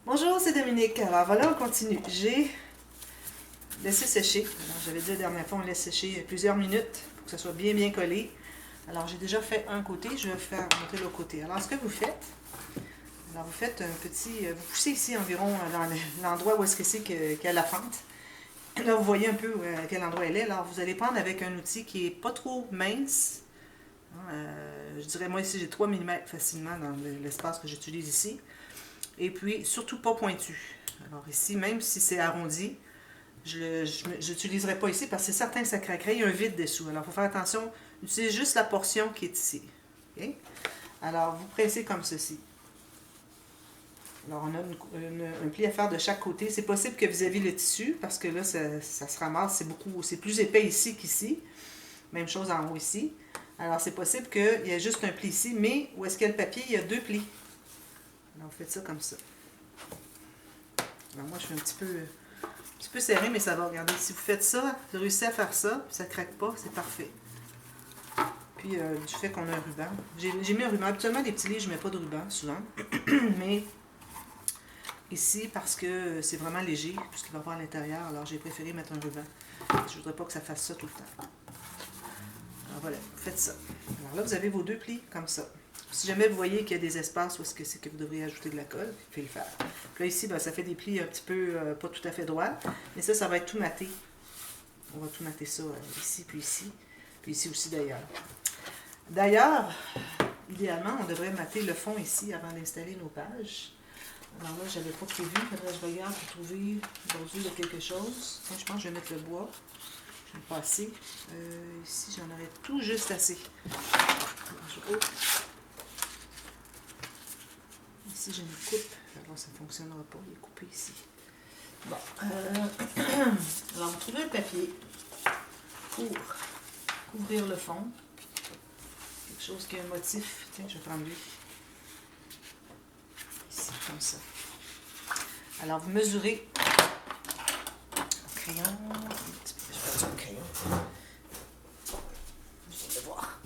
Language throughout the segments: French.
Bonjour, c'est Dominique. Alors voilà, on continue. J'ai laissé sécher. J'avais dit la dernière fois, on laisse sécher plusieurs minutes pour que ça soit bien collé. Alors j'ai déjà fait un côté, je vais faire montrer l'autre côté. Alors ce que vous faites, vous faites un petit, vous poussez ici environ dans l'endroit où est-ce que c'est qu'il y a la fente. Là vous voyez un peu à quel endroit elle est. Alors vous allez prendre avec un outil qui est pas trop mince. Je dirais moi ici j'ai 3 mm facilement dans l'espace que j'utilise ici. Et puis, surtout pas pointu. Alors ici, même si c'est arrondi, je n'utiliserai pas ici parce que c'est certain que ça craquerait. Il y a un vide dessous. Alors, il faut faire attention. Utilisez juste la portion qui est ici. Okay? Alors, vous pressez comme ceci. Alors, on a un pli à faire de chaque côté. C'est possible que vis-à-vis le tissu, parce que là, ça se ramasse. C'est plus épais ici qu'ici. Même chose en haut ici. Alors, c'est possible qu'il y ait juste un pli ici, mais où est-ce qu'il y a le papier, il y a 2 plis. Alors, vous faites ça comme ça. Alors, moi, je suis un petit peu serré, mais ça va. Regardez, si vous faites ça, vous réussissez à faire ça, puis ça ne craque pas, c'est parfait. Puis, du fait qu'on a un ruban. J'ai mis un ruban. Habituellement, les petits livres, je ne mets pas de ruban, souvent. Mais ici, parce que c'est vraiment léger, tout ce qu'il va y avoir à l'intérieur, alors j'ai préféré mettre un ruban. Je ne voudrais pas que ça fasse ça tout le temps. Alors voilà, vous faites ça. Alors là, vous avez vos 2 plis, comme ça. Si jamais vous voyez qu'il y a des espaces où est-ce que c'est que vous devriez ajouter de la colle, vous pouvez le faire. Puis là, ici, ben, ça fait des plis un petit peu, pas tout à fait droits, mais ça va être tout maté. On va tout mater ça ici, puis ici aussi d'ailleurs. D'ailleurs, idéalement, on devrait mater le fond ici avant d'installer nos pages. Alors là, je n'avais pas prévu, il faudrait que je regarde pour trouver aujourd'hui de quelque chose. Moi, je pense que je vais mettre le bois. Je vais le passer. Ici, j'en aurais tout juste assez. Ici, j'ai une coupe. Alors, ça ne fonctionnera pas. Il est coupé ici. Bon. Alors, vous trouvez un papier pour couvrir le fond. Quelque chose qui a un motif. Tiens, je vais prendre lui. Ici, comme ça. Alors, vous mesurez au crayon. Je vais faire ça au crayon. Je vais voir.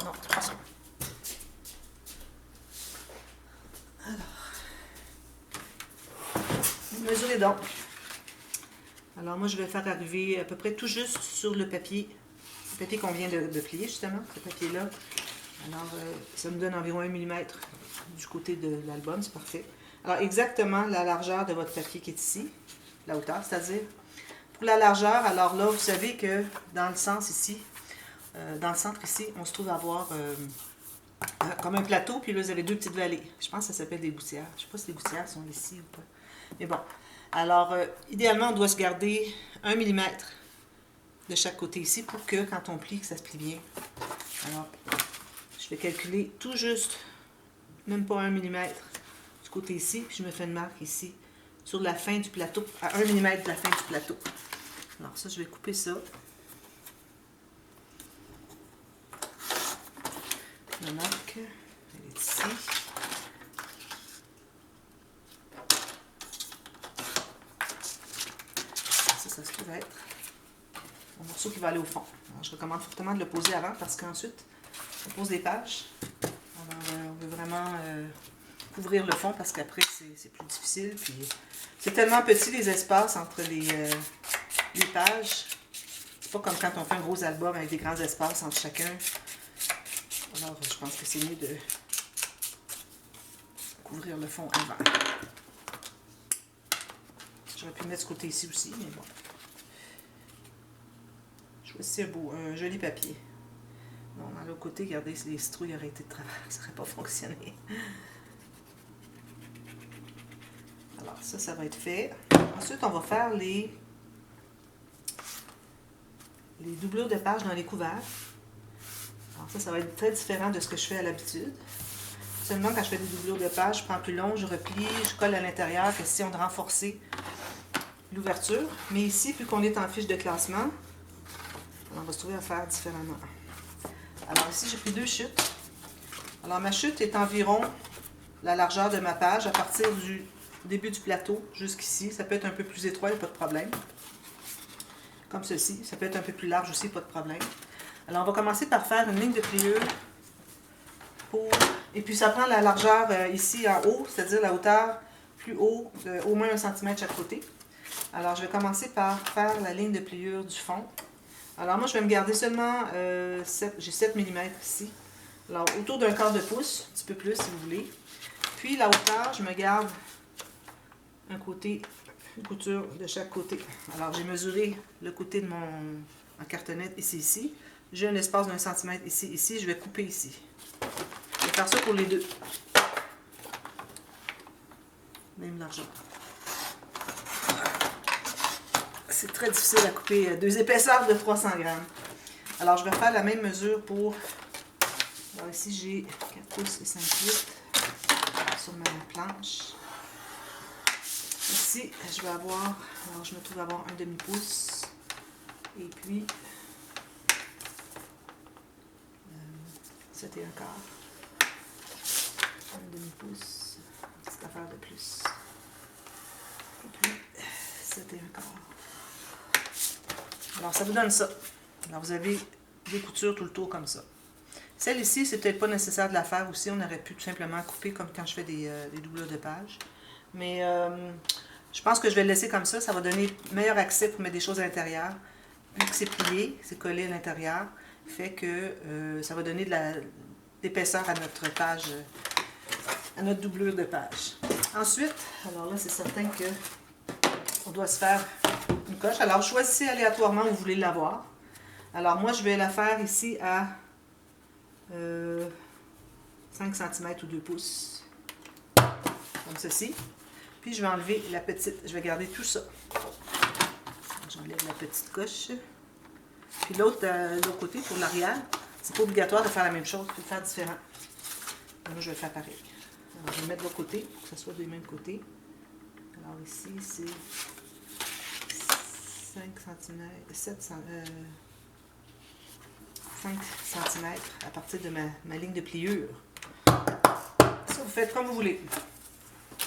Non, c'est pas ça. Mesurez donc. Alors moi je vais faire arriver à peu près tout juste sur le papier qu'on vient de plier justement, ce papier-là. Alors ça me donne environ 1 mm du côté de l'album, c'est parfait. Alors exactement la largeur de votre papier qui est ici, la hauteur c'est-à-dire. Pour la largeur, alors là vous savez que dans le sens ici, dans le centre ici, on se trouve à avoir comme un plateau, puis là vous avez 2 petites vallées. Je pense que ça s'appelle des gouttières. Je ne sais pas si les gouttières sont ici ou pas. Mais bon, alors idéalement, on doit se garder 1 mm de chaque côté ici pour que quand on plie, que ça se plie bien. Alors, je vais calculer tout juste, même pas 1 mm du côté ici, puis je me fais une marque ici sur la fin du plateau, à 1 mm de la fin du plateau. Alors ça, je vais couper ça. Ma marque, elle est ici. Ça se trouve être un morceau qui va aller au fond. Alors, je recommande fortement de le poser avant parce qu'ensuite, on pose des pages. Alors, on veut vraiment couvrir le fond parce qu'après, c'est plus difficile. Puis, c'est tellement petit les espaces entre les pages. C'est pas comme quand on fait un gros album avec des grands espaces entre chacun. Alors, je pense que c'est mieux de couvrir le fond avant. J'aurais pu mettre ce côté ici aussi, mais bon. Choisissez un joli papier. Bon, dans l'autre côté, regardez, si les citrouilles auraient été de travers, ça n'aurait pas fonctionné. Alors, ça va être fait. Ensuite, on va faire les doublures de pages dans les couverts. Alors ça va être très différent de ce que je fais à l'habitude. Seulement, quand je fais des doublures de pages, je prends plus long, je replie, je colle à l'intérieur, question de renforcer l'ouverture. Mais ici, vu qu'on est en fiche de classement, on va se trouver à faire différemment. Alors ici, j'ai pris 2 chutes. Alors ma chute est environ la largeur de ma page à partir du début du plateau jusqu'ici. Ça peut être un peu plus étroit, il n'y a pas de problème. Comme ceci. Ça peut être un peu plus large aussi, pas de problème. Alors on va commencer par faire une ligne de pliure. Et puis ça prend la largeur ici en haut, c'est-à-dire la hauteur plus haut, au moins 1 cm chaque côté. Alors, je vais commencer par faire la ligne de pliure du fond. Alors, moi, je vais me garder seulement, j'ai 7 mm ici. Alors, autour d'un quart de pouce, un petit peu plus si vous voulez. Puis, la hauteur, je me garde un côté, une couture de chaque côté. Alors, j'ai mesuré le côté de ma cartonnette ici. J'ai un espace d'1 cm ici. Je vais couper ici. Je vais faire ça pour les deux. Même largeur. C'est très difficile à couper 2 épaisseurs de 300 grammes. Alors, je vais faire la même mesure pour... Alors, ici, j'ai 4 pouces et 5 pouces sur ma planche. Ici, je vais avoir... Alors, je me trouve à avoir un demi-pouce. Et puis... 7 et un quart. Un demi-pouce. Une petite affaire de plus. Et puis, 7 et un quart. Alors, ça vous donne ça. Alors, vous avez des coutures tout le tour comme ça. Celle ici, c'est peut-être pas nécessaire de la faire aussi. On aurait pu tout simplement couper comme quand je fais des doublures de page. Mais je pense que je vais le laisser comme ça. Ça va donner meilleur accès pour mettre des choses à l'intérieur. Vu que c'est plié, c'est collé à l'intérieur, fait que ça va donner de l'épaisseur à notre page, à notre doublure de page. Ensuite, alors là, c'est certain que on doit se faire une coche. Alors, choisissez aléatoirement où vous voulez l'avoir. Alors, moi, je vais la faire ici à 5 cm ou 2 pouces. Comme ceci. Puis, je vais enlever la petite. Je vais garder tout ça. J'enlève la petite coche. Puis l'autre côté, pour l'arrière, c'est pas obligatoire de faire la même chose. Tu peux le faire différent. Moi, je vais le faire pareil. Alors, je vais le mettre de l'autre côté pour que ce soit des mêmes côtés. Alors, ici, c'est 5 cm, 5 cm à partir de ma ligne de pliure. Ça, vous faites comme vous voulez.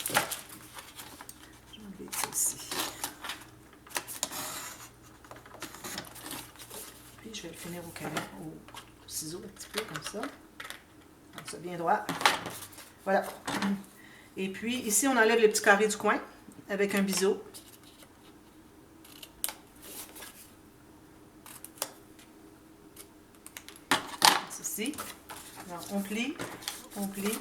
Je vais enlever ça ici. Puis, je vais le finir au ciseau un petit peu comme ça. Comme ça, bien droit. Voilà. Et puis, ici, on enlève les petits carrés du coin avec un biseau. Ceci. Alors, on plie, puis on plie.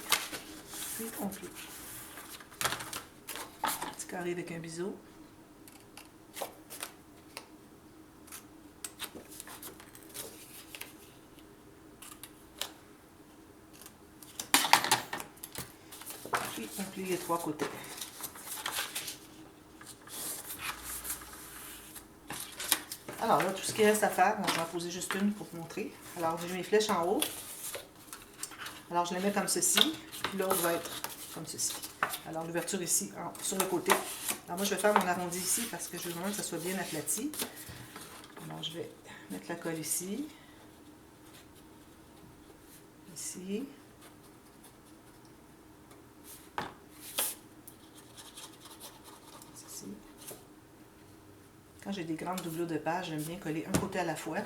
Petit carré avec un biseau. Puis on plie les 3 côtés. Alors là, tout ce qui reste à faire, on va en poser juste une pour vous montrer. Alors, j'ai mes flèches en haut. Alors, je les mets comme ceci. Puis l'autre va être comme ceci. Alors, l'ouverture ici, sur le côté. Alors, moi, je vais faire mon arrondi ici parce que je veux vraiment que ça soit bien aplati. Alors, je vais mettre la colle ici. Ici. Ici. Quand j'ai des grandes doublures de page, j'aime bien coller un côté à la fois.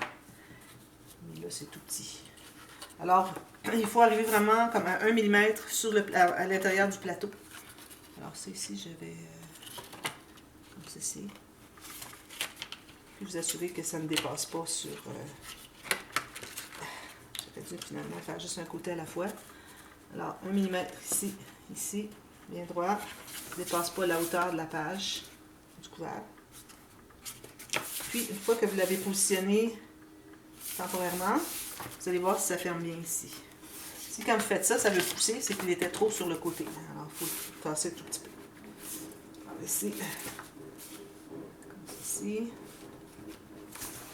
Mais là, c'est tout petit. Alors, il faut arriver vraiment comme à 1 mm à l'intérieur du plateau. Alors, ça ici, je vais comme ceci. Puis vous assurer que ça ne dépasse pas sur... j'aurais dû finalement faire juste un côté à la fois. Alors, 1 mm ici, bien droit. Ne dépasse pas la hauteur de la page du couvert. Puis, une fois que vous l'avez positionné temporairement, vous allez voir si ça ferme bien ici. Si quand vous faites ça, ça veut pousser, c'est qu'il était trop sur le côté. Alors, il faut tasser un tout petit peu. Alors, ici, comme ceci.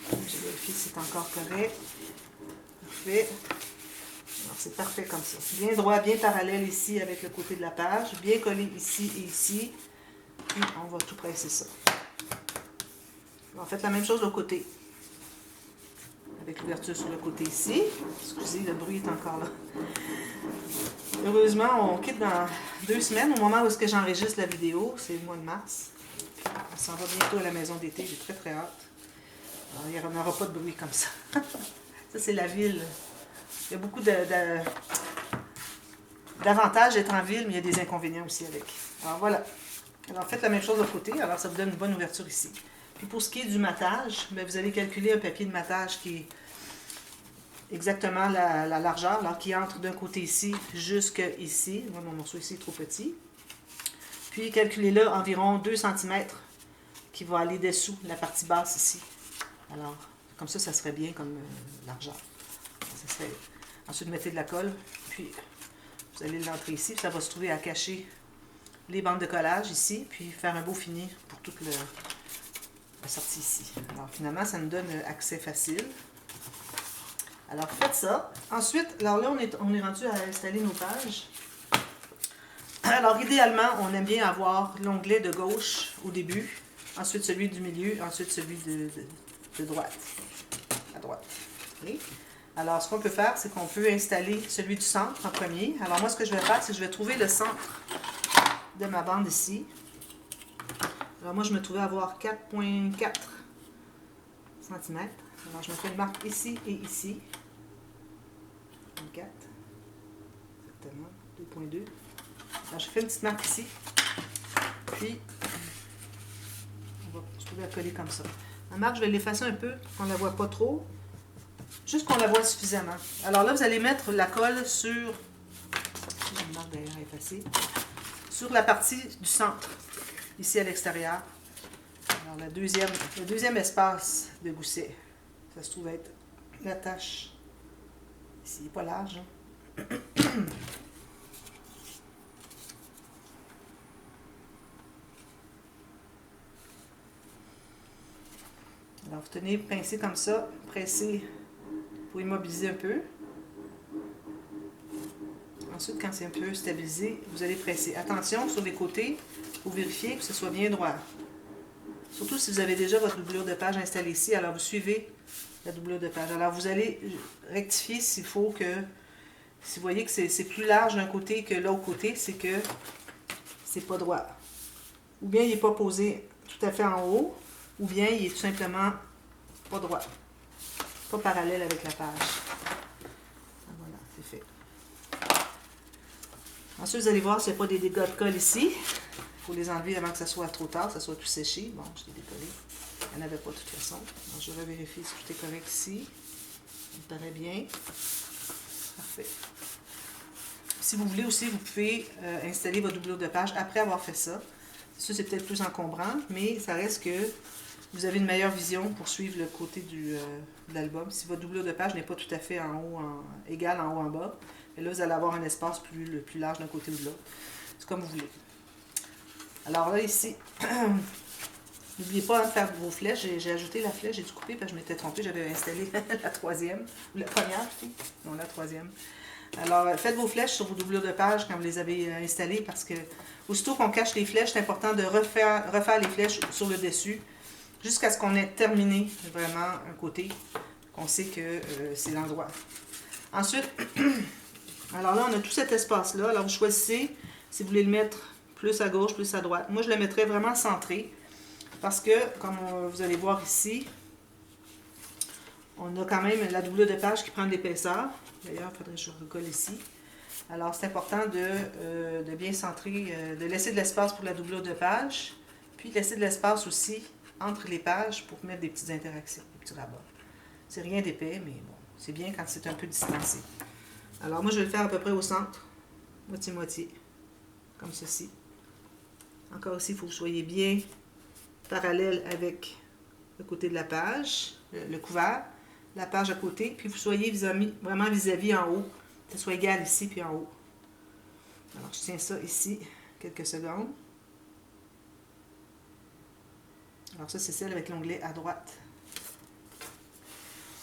Je vérifie si c'est encore correct. Parfait. Alors, c'est parfait comme ça. Bien droit, bien parallèle ici avec le côté de la page. Bien collé ici et ici. Puis, on va tout presser ça. Alors, faites la même chose de l'autre côté. Avec l'ouverture sur le côté ici. Excusez, le bruit est encore là. Heureusement, on quitte dans 2 semaines, au moment où j'enregistre la vidéo. C'est le mois de mars. On s'en va bientôt à la maison d'été. J'ai très très hâte. Alors, il n'y aura pas de bruit comme ça. Ça, c'est la ville. Il y a beaucoup de L'avantage d'être en ville, mais il y a des inconvénients aussi avec. Alors voilà. Alors faites la même chose de l'autre côté, alors ça vous donne une bonne ouverture ici. Puis pour ce qui est du matage, bien, vous allez calculer un papier de matage qui est exactement la largeur, alors qui entre d'un côté ici jusque ici. Moi, mon morceau ici est trop petit. Puis calculez-le environ 2 cm qui va aller dessous la partie basse ici. Alors, comme ça serait bien comme largeur. Ça serait... Ensuite, mettez de la colle, puis vous allez l'entrer ici, puis ça va se trouver à cacher les bandes de collage ici, puis faire un beau fini pour toute la sortie ici. Alors, finalement, ça nous donne accès facile. Alors, faites ça. Ensuite, alors là, on est rendu à installer nos pages. Alors, idéalement, on aime bien avoir l'onglet de gauche au début, ensuite celui du milieu, ensuite celui de droite, à droite. Okay? Alors, ce qu'on peut faire, c'est qu'on peut installer celui du centre en premier. Alors, moi, ce que je vais faire, c'est que je vais trouver le centre de ma bande ici. Alors, moi, je me trouvais avoir 4,4 cm. Alors, je me fais une marque ici et ici. 4, exactement, 2,2. Alors, je fais une petite marque ici. Puis, on va se trouver à coller comme ça. La marque, je vais l'effacer un peu pour qu'on ne la voit pas trop. Juste qu'on la voit suffisamment. Alors là, vous allez mettre la colle sur... J'ai une marque d'ailleurs effacée. Sur la partie du centre, ici à l'extérieur. Alors, le deuxième espace de gousset, ça se trouve être la tache. Ici, il n'est pas large. Hein? Alors, vous tenez pincé comme ça, pressé pour immobiliser un peu. Ensuite, quand c'est un peu stabilisé, vous allez presser. Attention, sur les côtés, pour vérifier que ce soit bien droit. Surtout si vous avez déjà votre doublure de page installée ici, alors vous suivez la doublure de page. Alors, vous allez rectifier s'il faut que... Si vous voyez que c'est plus large d'un côté que l'autre côté, c'est que c'est pas droit. Ou bien il n'est pas posé tout à fait en haut, ou bien il est tout simplement pas droit. Pas parallèle avec la page. Voilà, c'est fait. Ensuite, vous allez voir s'il n'y a pas des dégâts de colle ici. Il faut les enlever avant que ça soit trop tard, que ça soit tout séché. Bon, je l'ai décollé. Il n'y en avait pas de toute façon. Donc, je vais vérifier si tout est correct ici. Ça me paraît bien. Parfait. Si vous voulez aussi, vous pouvez installer votre doublure de page après avoir fait ça. Ça, c'est peut-être plus encombrant, mais ça reste que vous avez une meilleure vision pour suivre le côté de l'album. Si votre doublure de page n'est pas tout à fait en haut, égal en haut en bas, et là, vous allez avoir un espace plus large d'un côté ou de l'autre. C'est comme vous voulez. Alors là, ici, n'oubliez pas de faire vos flèches. J'ai ajouté la flèche, j'ai dû couper parce que je m'étais trompée. J'avais installé la troisième, ou la première, non, la troisième. Alors, faites vos flèches sur vos doublures de page quand vous les avez installées parce que aussitôt qu'on cache les flèches, c'est important de refaire les flèches sur le dessus jusqu'à ce qu'on ait terminé vraiment un côté, qu'on sait que c'est l'endroit. Ensuite, alors là, on a tout cet espace-là. Alors, vous choisissez si vous voulez le mettre plus à gauche, plus à droite. Moi, je le mettrais vraiment centré parce que, comme vous allez voir ici, on a quand même la doublure de page qui prend de l'épaisseur. D'ailleurs, il faudrait que je recolle ici. Alors, c'est important de bien centrer, de laisser de l'espace pour la doublure de page, puis laisser de l'espace aussi entre les pages pour mettre des petites interactions, des petits rabats. C'est rien d'épais, mais bon, c'est bien quand c'est un peu distancé. Alors, moi, je vais le faire à peu près au centre, moitié-moitié, comme ceci. Encore ici, il faut que vous soyez bien parallèle avec le côté de la page, le couvert, la page à côté, puis vous soyez vraiment vis-à-vis en haut, que ce soit égal ici puis en haut. Alors, je tiens ça ici quelques secondes. Alors ça, c'est celle avec l'onglet à droite.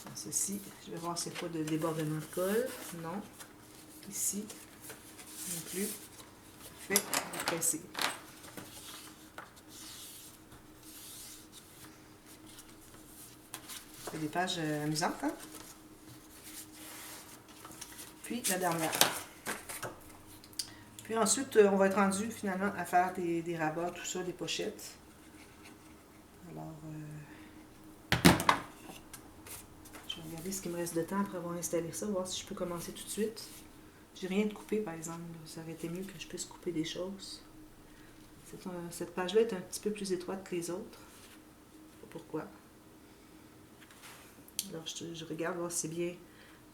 Alors, ceci, je vais voir s'il n'y a pas de débordement de colle. Non. Ici, non plus. Parfait, on va presser. C'est des pages amusantes, hein? Puis la dernière. Puis ensuite, on va être rendu finalement à faire des rabats, tout ça, des pochettes. Alors, je vais regarder ce qu'il me reste de temps après avoir installé ça, voir si je peux commencer tout de suite. J'ai rien de coupé, par exemple. Ça aurait été mieux que je puisse couper des choses. Cette page-là est un petit peu plus étroite que les autres. Je sais pas pourquoi. Alors, je regarde voir si c'est bien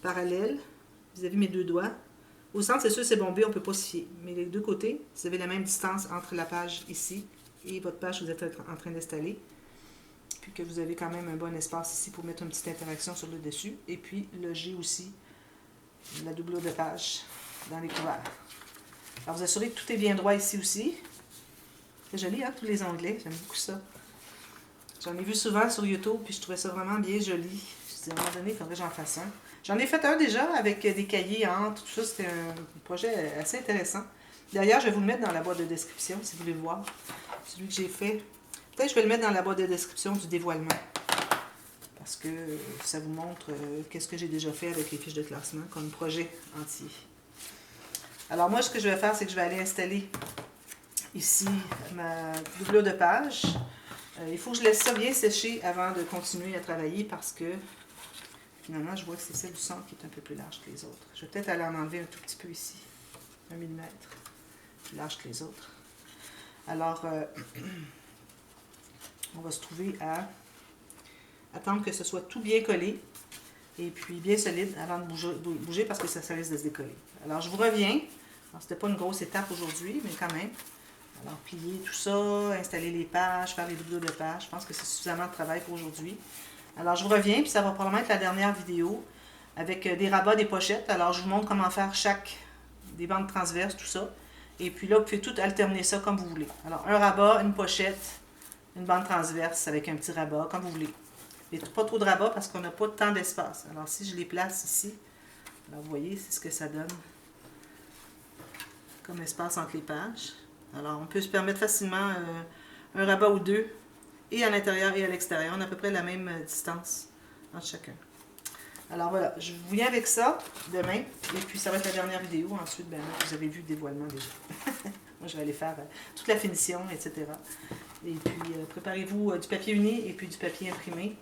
parallèle vis-à-vis mes deux doigts. Au centre, c'est sûr, c'est bombé, on ne peut pas se fier. Mais les deux côtés, vous avez la même distance entre la page ici et votre page que vous êtes en train d'installer. Puis que vous avez quand même un bon espace ici pour mettre une petite interaction sur le dessus. Et puis, le G aussi, la doublure de page dans les couverts. Alors, vous assurez que tout est bien droit ici aussi. C'est joli, hein, tous les onglets. J'aime beaucoup ça. J'en ai vu souvent sur YouTube, puis je trouvais ça vraiment bien joli. Je me suis dit, à un moment donné, il faudrait que j'en fasse un. J'en ai fait un déjà avec des cahiers entre, tout ça. C'était un projet assez intéressant. D'ailleurs, je vais vous le mettre dans la boîte de description, si vous voulez le voir. Celui que j'ai fait. Peut-être que je vais le mettre dans la boîte de description du dévoilement. Parce que ça vous montre qu'est-ce que j'ai déjà fait avec les fiches de classement, comme projet entier. Alors moi, ce que je vais faire, c'est que je vais aller installer ici ma doublure de page. Il faut que je laisse ça bien sécher avant de continuer à travailler parce que finalement, je vois que c'est celle du centre qui est un peu plus large que les autres. Je vais peut-être aller en enlever un tout petit peu ici. 1 mm. Plus large que les autres. Alors, on va se trouver à attendre que ce soit tout bien collé et puis bien solide avant de bouger parce que ça risque de se décoller. Alors, je vous reviens. C'était pas une grosse étape aujourd'hui, mais quand même. Alors, plier tout ça, installer les pages, faire les doublures de pages. Je pense que c'est suffisamment de travail pour aujourd'hui. Alors, je vous reviens, puis ça va probablement être la dernière vidéo avec des rabats, des pochettes. Alors, je vous montre comment faire des bandes transverses, tout ça. Et puis là, vous pouvez tout alterner ça comme vous voulez. Alors, un rabat, une pochette, une bande transverse avec un petit rabat, comme vous voulez. Mais pas trop de rabat parce qu'on n'a pas tant d'espace. Alors, si je les place ici, alors vous voyez, c'est ce que ça donne comme espace entre les pages. Alors, on peut se permettre facilement un rabat ou deux, et à l'intérieur et à l'extérieur. On a à peu près la même distance entre chacun. Alors voilà, je vous viens avec ça demain, et puis ça va être la dernière vidéo. Ensuite, ben, vous avez vu le dévoilement déjà. Moi, je vais aller faire toute la finition, etc. Et puis, préparez-vous du papier uni et puis du papier imprimé.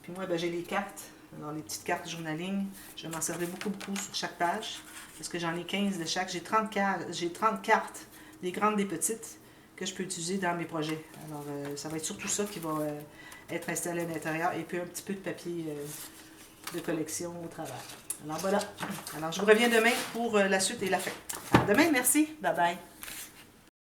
Puis moi, ben, j'ai les cartes. Alors, les petites cartes journaling, je vais m'en servir beaucoup sur chaque page, parce que j'en ai 15 de chaque. J'ai 30 cartes, des grandes, des petites, que je peux utiliser dans mes projets. Alors, ça va être surtout ça qui va être installé à l'intérieur, et puis un petit peu de papier de collection au travers. Alors, voilà. Alors, je vous reviens demain pour la suite et la fin. À demain, merci. Bye bye.